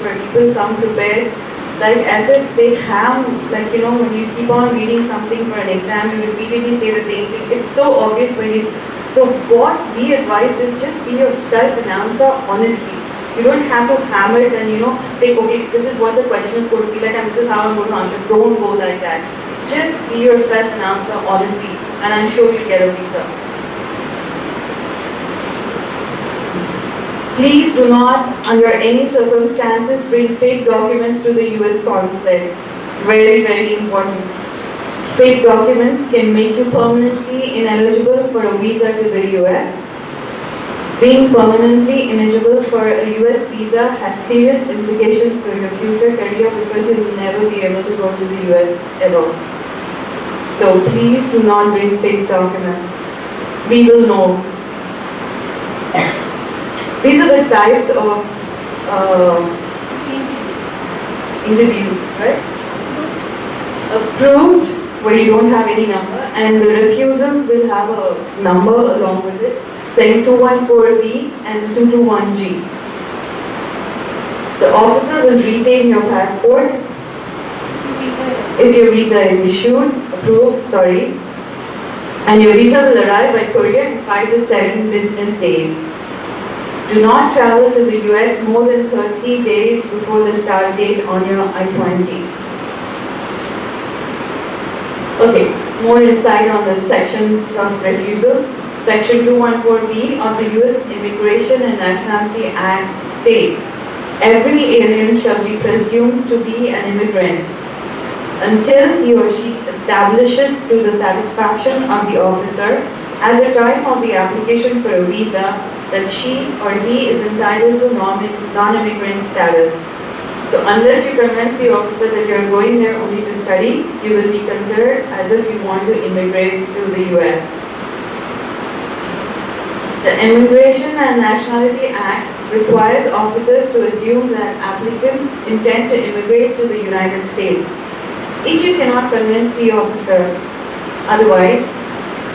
where people come prepared, like as if they have, like when you keep on reading something for an exam, you repeatedly say the same thing. It's so obvious when you. So what we advise is just be yourself and answer honestly. You don't have to hammer it and say, okay, this is what the question is going to be like and this is how I'm going to answer. Don't go like that. Just be yourself and answer honestly, and I'm sure you'll get a visa. Please do not, under any circumstances, bring fake documents to the US consulate. Very, very important. Fake documents can make you permanently ineligible for a visa to the US. Being permanently ineligible for a US visa has serious implications for your future career because you will never be able to go to the US ever. So please do not bring fake documents. We will know. These are the types of interviews, right? Approved, where you don't have any number, and the refusals will have a number along with it, saying 214B and 221G. The officer will retain your passport if your visa is issued, approved, and your visa will arrive by courier in 5 to 7 business days. Do not travel to the US more than 30 days before the start date on your I-20. Okay, more insight on the sections of refusal. Section 214B of the US Immigration and Nationality Act states, every alien shall be presumed to be an immigrant until he or she establishes to the satisfaction of the officer at the time of the application for a visa that she or he is entitled to non-immigrant status. So unless you convince the officer that you are going there only to study, you will be considered as if you want to immigrate to the US. The Immigration and Nationality Act requires officers to assume that applicants intend to immigrate to the United States. If you cannot convince the officer otherwise,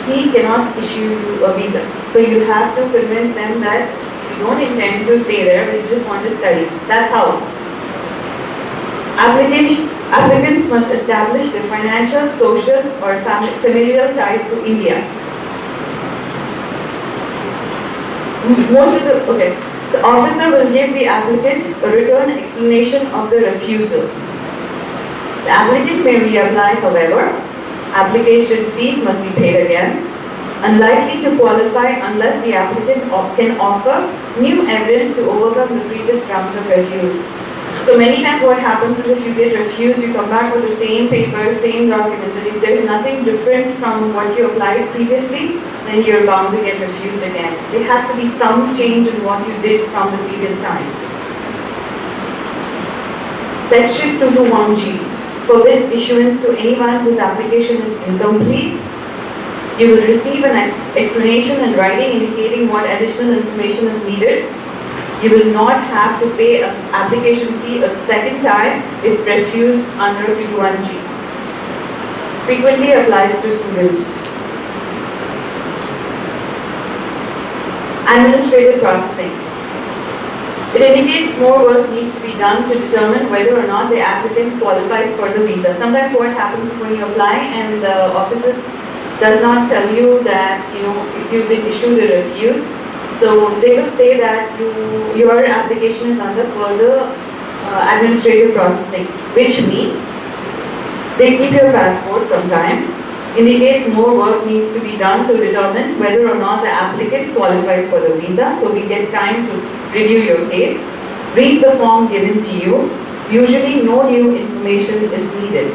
he cannot issue you a visa. So you have to convince them that you don't intend to stay there, but you just want to study. That's how. Applicants must establish their financial, social, or familial ties to India. The officer will give the applicant a written explanation of the refusal. The applicant may reapply, however. Application fees must be paid again. Unlikely to qualify unless the applicant can offer new evidence to overcome the previous grounds of refuse. So many times what happens is if you get refused, you come back with the same papers, same documents, and if there's nothing different from what you applied previously, then you're bound to get refused again. There has to be some change in what you did from the previous time. Section 221G. Forbids issuance to anyone whose application is incomplete. You will receive an explanation in writing indicating what additional information is needed. You will not have to pay an application fee a second time if refused under 221G. Frequently applies to students. Administrative processing. It indicates more work needs to be done to determine whether or not the applicant qualifies for the visa. Sometimes what happens is when you apply and the officer does not tell you that, if you've been issued a refuse, so they will say that your application is under further administrative processing, which means they keep your passport sometime, indicates more work needs to be done to determine whether or not the applicant qualifies for the visa. So we get time to review your case, read the form given to you. Usually no new information is needed.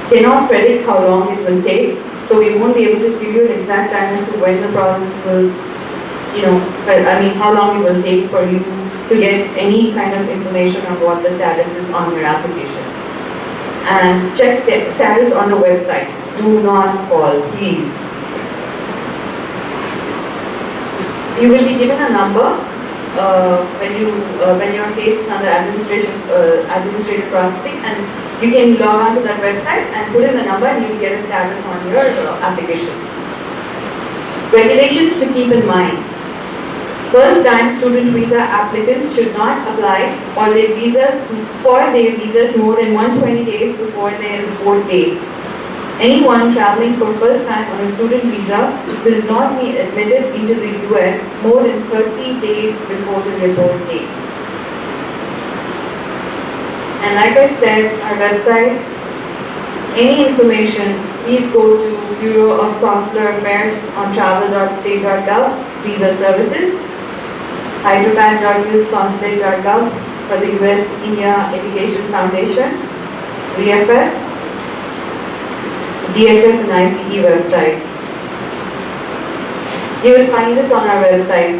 Cannot predict how long it will take, so we won't be able to give you an exact time as to when the process will, how long it will take for you to get any kind of information on what the status is on your application. And check the status on the website. Do not call, please. You will be given a number when your case is under administrative processing, and you can log on to that website and put in the number and you will get a status on your application. Regulations to keep in mind. First-time student visa applicants should not apply for their visas more than 120 days before their report date. Anyone traveling for first time on a student visa will not be admitted into the US more than 30 days before the report date. And like I said, our website, any information, please go to Bureau of Consular Affairs on travel.state.gov, visa services, hyderabad.usconsulate.gov for the US India Education Foundation, VFS, DHS and ICE website. You will find this on our website.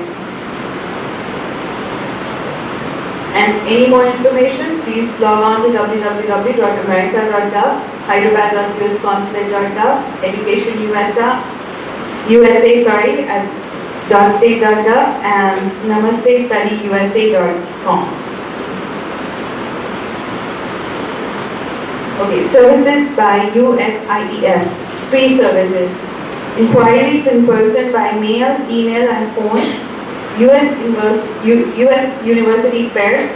And any more information, please log on to www.america.gov, hyderabad.usconsulate.gov, educationusa, at .state.gov, and namastestudyusa.com. Okay, services by USIEF, free services. Inquiries in person by mail, email and phone. US University Fairs.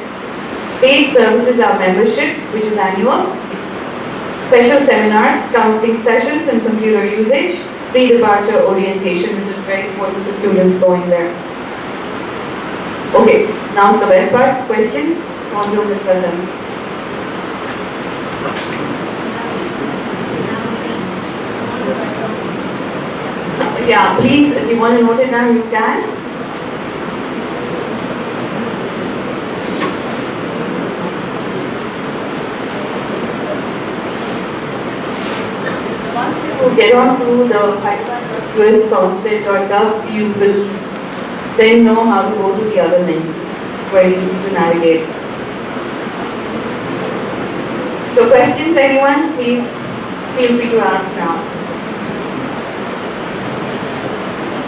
Paid services are membership, which is annual. Special seminars, counseling sessions and computer usage. Pre-departure orientation, which is very important for students going there. Okay, now the best part, questions? On to Mr. Lam. Yeah, please, if you want to note it down, you can. Once you get on to the USconsulate.gov, you will then know how to go to the other link where you need to navigate. So questions, anyone? Please feel free to ask now.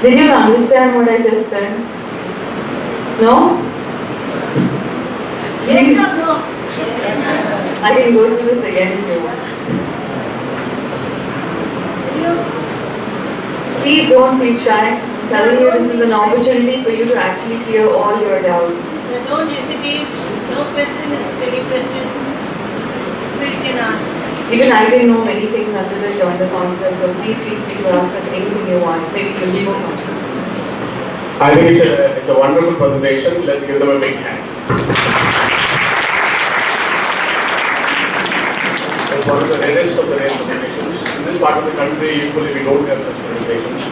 Did you understand what I just said? No? Yes or no? I can go through this again if you want. Please don't feel shy. I'm telling you, this is an opportunity for you to actually clear all your doubts. Don't hesitate. No question is silly question. So you can ask. Even I didn't know many things until I joined the concept, so please feel free to ask us anything you want. Maybe you'll be more comfortable. I think it's a wonderful presentation. Let's give them a big hand. It's one of the rarest of the rare presentations. In this part of the country, usually we don't have such presentations.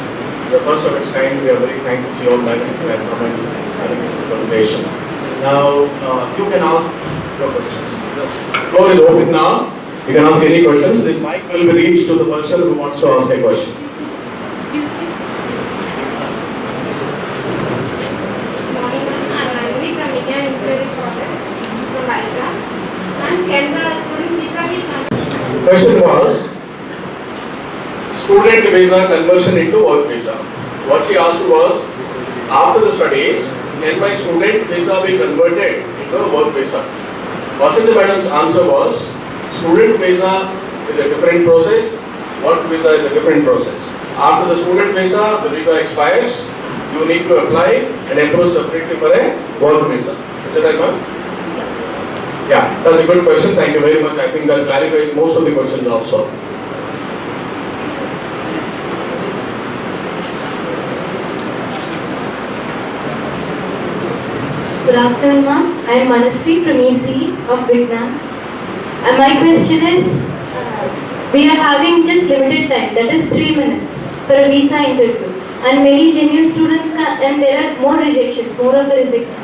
The first of its kind, we are very thankful to you all, madam, for coming and having this presentation. Now, you can ask your questions. The floor is open now. You can ask any questions. This mic will be reached to the person who wants to ask a question. Question was student visa conversion into work visa. What she asked was, after the studies, can my student visa be converted into a work visa? Vasanthi madam's answer was, student visa is a different process, work visa is a different process. After the student visa, the visa expires, you need to apply and approach separately for a work visa. Is that right, ma'am? Yeah, that's a good question. Thank you very much. I think that clarifies most of the questions also. Good afternoon, ma'am. I am Manasvi from EC of Vietnam. And my question is, we are having just limited time, that is 3 minutes, for a visa interview. And many genuine students, and there are more rejections, more of the rejections.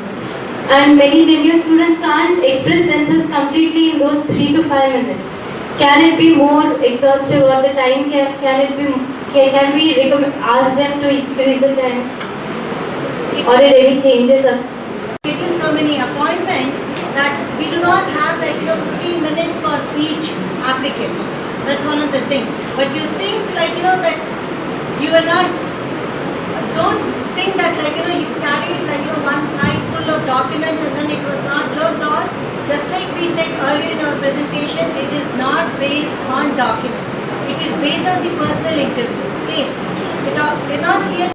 And many genuine students can't express themselves completely in those 3 to 5 minutes. Can it be more exhaustive, or the time can we ask them to increase the time? Or are there any changes? Schedule so many appointments that we do not have 15 minutes for each applicant. That's one of the things. But you think that you are not, don't think that you carried one slide full of documents and then it was not looked on. Just like we said earlier in our presentation, it is not based on documents. It is based on the personal interview. Okay? We're not here